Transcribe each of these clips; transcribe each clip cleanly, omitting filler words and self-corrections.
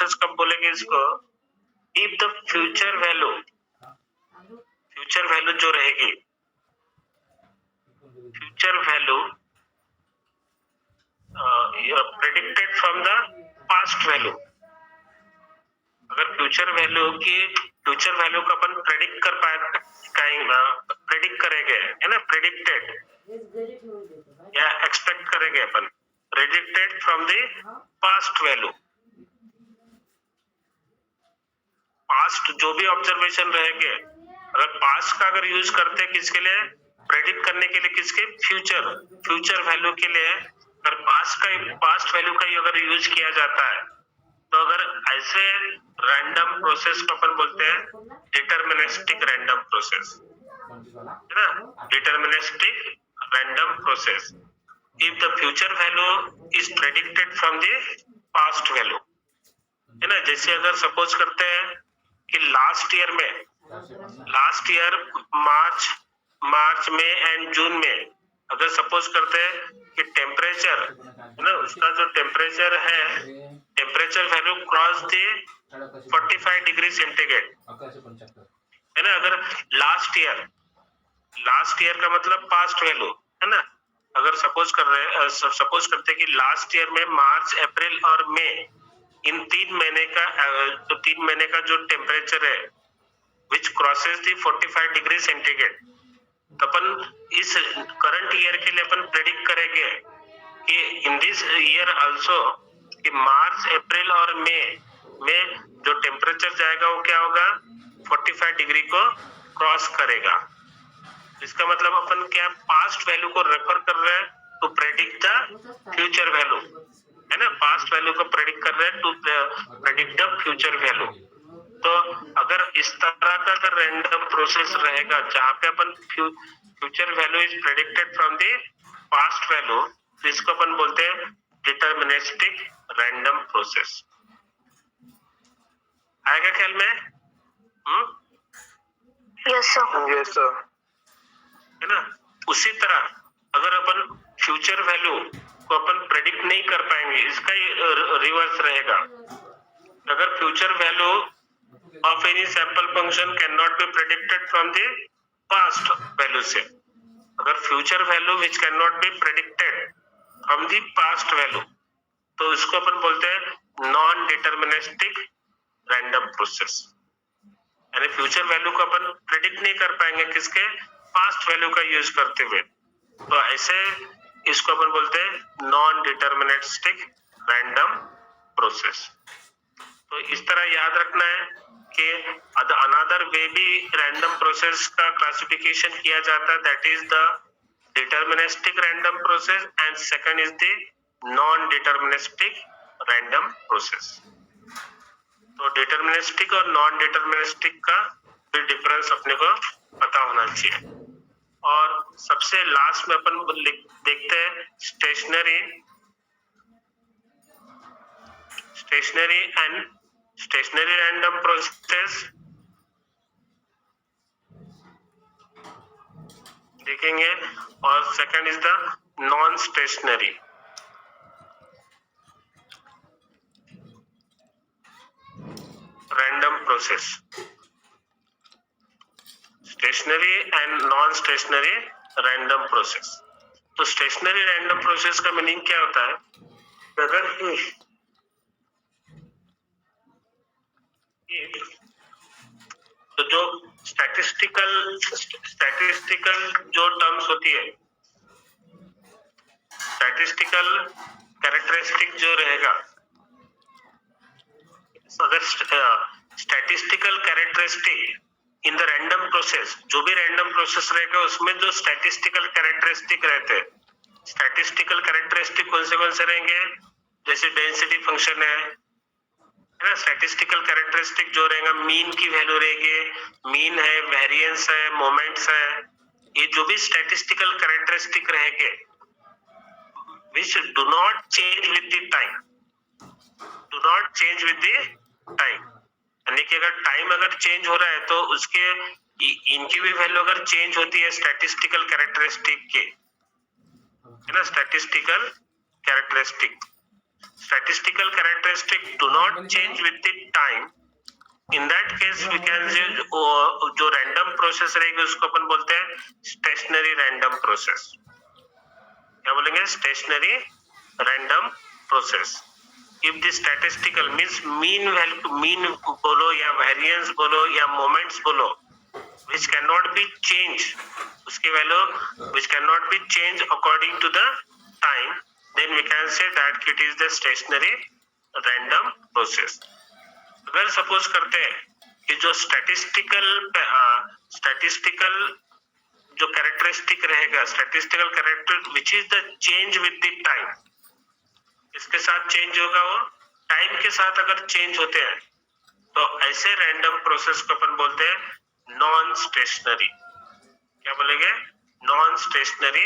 Process कब बोलेंगे इसको? इफ द फ्यूचर वैल्यू जो रहेगी, future value predicted from the past value. अगर फ्यूचर वैल्यू को अपन प्रेडिक्ट कर प्रेडिक्ट करेंगे, है ना, प्रेडिक्टेड या एक्सपेक्ट करेंगे अपन, predicted from the past value. Past जो भी ऑब्जर्वेशन रहेंगे, अगर पास्ट का अगर यूज करते हैं किसके लिए? प्रेडिक्ट करने के लिए, किसके? फ्यूचर वैल्यू के लिए। अगर पास्ट वैल्यू का अगर यूज किया जाता है, तो अगर ऐसे रैंडम प्रोसेस को अपन बोलते हैं डिटरमिनिस्टिक रैंडम प्रोसेस, है ना, deterministic random process. If the future value is predicted from the past value, है ना। जैसे अगर सपोज करते हैं कि लास्ट ईयर मार्च में एंड जून में, अगर सपोज करते हैं कि टेम्परेचर, है ना, उसका जो टेम्परेचर है, temperature value cross the 45 degree centigrade, है ना। अगर लास्ट ईयर का मतलब पास्ट वैल्यू, है ना। अगर सपोज करते हैं कि लास्ट ईयर में मार्च, अप्रैल और मई, इन 3 महीने का जो टेम्परेचर है विच क्रॉसेस द 45 डिग्री सेंटीग्रेड, तो अपन इस करंट ईयर के लिए अपन प्रेडिक्ट करेंगे कि इन दिस ईयर आल्सो कि मार्च, अप्रैल और मई में जो टेम्परेचर जाएगा वो क्या होगा? 45 डिग्री को क्रॉस करेगा। इसका मतलब अपन क्या पास्ट वैल्यू को रेफर कर रहे हैं to predict the future value, है ना। पास्ट वैल्यू को प्रेडिक्ट कर रहे हैं to predict the future value. तो अगर इस तरह का अगर रैंडम प्रोसेस रहेगा जहां पे अपन future value is predicted from the past value, तो इसको अपन बोलते हैं डिटरमिनिस्टिक रैंडम प्रोसेस। आएगा ख्याल में? Yes sir. है ना। उसी तरह अगर अपन फ्यूचर वैल्यू को अपन प्रेडिक्ट नहीं कर पाएंगे, इसका रिवर्स रहेगा। अगर future value of any sample function can not be predicted from the past value से, अगर future value which can not be predicted from the past value, तो इसको अपन बोलते हैं नॉन डिटरमिनिस्टिक रैंडम प्रोसेस। यानी फ्यूचर वैल्यू को अपन predict नहीं कर पाएंगे किसके? पास्ट वैल्यू का यूज करते हुए, तो ऐसे इसको अपन बोलते हैं नॉन डिटरमिनिस्टिक रैंडम प्रोसेस। तो इस तरह याद रखना है कि अनदर वे भी रैंडम प्रोसेस का क्लासिफिकेशन किया जाता है, that is the deterministic random process and second is the non deterministic random process. तो डिटरमिनिस्टिक और नॉन डिटरमिनिस्टिक का भी डिफरेंस अपने को पता होना चाहिए। और सबसे लास्ट में अपन देखते हैं स्टेशनरी रैंडम प्रोसेस देखेंगे, और second is the non stationary. Random process, stationary and non stationary random process. तो स्टेशनरी रैंडम प्रोसेस का मीनिंग क्या होता है? अगर तो जो स्टैटिस्टिकल जो टर्म्स होती है, स्टैटिस्टिकल कैरेक्टरिस्टिक जो रहेगा, अगर statistical characteristic in the random process, जो भी रैंडम प्रोसेस रहेगा उसमें जो स्टैटिस्टिकल कैरेक्टरिस्टिक रहते हैं, स्टैटिस्टिकल कैरेक्टरिस्टिक कौन से रहेंगे? जैसे डेंसिटी फंक्शन है ना। स्टैटिस्टिकल कैरेक्टरिस्टिक जो रहेगा, मीन की वैल्यू रहेगी, मीन है, वेरिएंस है, मोमेंट्स है, ये जो भी स्टैटिस्टिकल कैरेक्टरिस्टिक रहेंगे which do not change with the time, यानी कि अगर टाइम अगर चेंज हो रहा है तो उसके इनकी भी वैल्यू अगर चेंज होती है स्टैटिस्टिकल कैरेक्टरिस्टिक के, है ना, statistical characteristic. statistical characteristic do not change with the time. In that case we can say जो random process रहेगी उसको अपन बोलते हैं stationary random process. क्या बोलेंगे? Stationary random process. If the statistical means mean value, mean बोलो या variance बोलो या moments बोलो, which cannot be changed, उसकी value which cannot be changed according to the time, then we can say that it is the stationary random process. अगर suppose करते हैं कि जो स्टैटिस्टिकल जो कैरेक्टरिस्टिक रहेगा, statistical character which is the change with the time, इसके साथ change होगा, वो टाइम के साथ अगर चेंज होते हैं तो ऐसे रैंडम प्रोसेस को अपन बोलते हैं नॉन स्टेशनरी. क्या बोलेंगे? Non stationary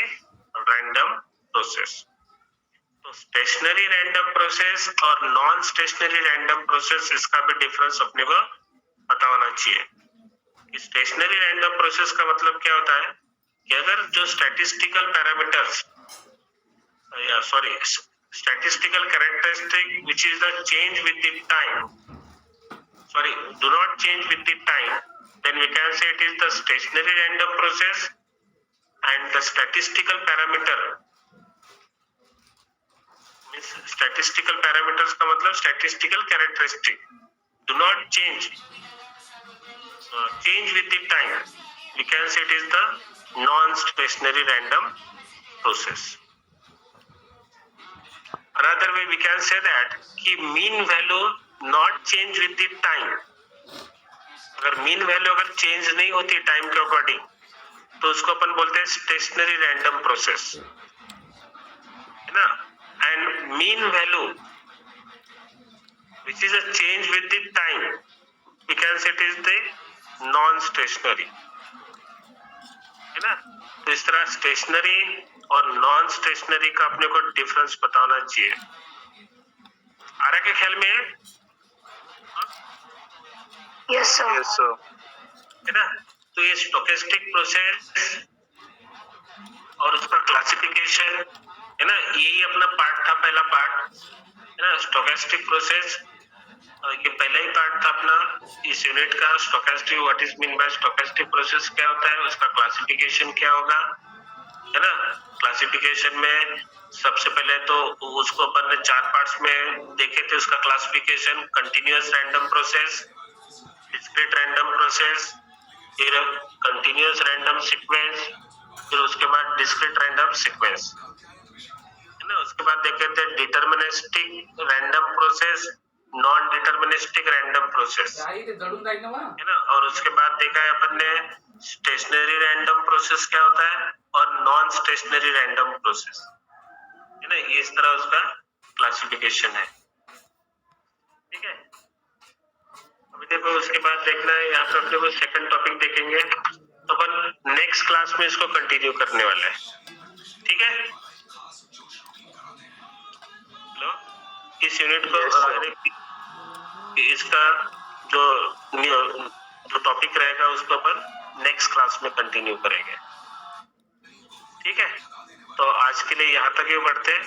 random process. तो स्टेशनरी रैंडम प्रोसेस और नॉन स्टेशनरी रैंडम प्रोसेस, इसका भी डिफरेंस अपने को पता होना चाहिए. स्टेशनरी रैंडम प्रोसेस का मतलब क्या होता है कि अगर जो statistical parameters statistical characteristic which is the change with the time, do not change with the time, then we can say it is the stationary random process. And the statistical parameter means statistical parameters का मतलब statistical characteristic do not change with the time, we can say it is the non-stationary random process. Another way we can say that कि mean value not change with the time. अगर mean value अगर change नहीं होती time के according, तो उसको अपन बोलते हैं stationary random process, है ना. And mean value which is a change with the time, we can say it is the non-stationary, है ना. तो इस तरह stationary और नॉन स्टेशनरी का अपने को डिफरेंस पता होना चाहिए. आ रहा के ख्याल में? Yes sir. Yes sir. है ना. तो ये स्टोकेस्टिक प्रोसेस और उसका क्लासिफिकेशन, है ना, यही अपना पार्ट था, पहला पार्ट, है ना. स्टोकेस्टिक प्रोसेस ये पहला ही पार्ट था अपना इस यूनिट का. Stochastic, what is mean by stochastic process, क्या होता है, उसका क्लासिफिकेशन क्या होगा, है ना. क्लासिफिकेशन में सबसे पहले तो उसको अपन ने 4 पार्ट्स में देखे थे. उसका classification continuous random process, discrete random process, फिर कंटिन्यूअस रैंडम सीक्वेंस, फिर उसके बाद डिस्क्रीट रैंडम सीक्वेंस, है ना. उसके बाद देखे थे deterministic random process, non deterministic random process, है ना. और उसके बाद देखा है अपन ने स्टेशनरी रैंडम प्रोसेस क्या होता है और नॉन स्टेशनरी रैंडम प्रोसेस, है ना. ये इस तरह उसका क्लासिफिकेशन है. ठीक है. अभी देखो उसके बाद देखना है यहाँ पे अपने को सेकंड टॉपिक देखेंगे, तो अपन नेक्स्ट क्लास में इसको कंटिन्यू करने वाले हैं. ठीक है. हेलो, इस यूनिट को इसका जो टॉपिक रहेगा उसको अपन नेक्स्ट क्लास में कंटिन्यू करेंगे. ठीक है. तो आज के लिए यहाँ तक ही बढ़ते हैं.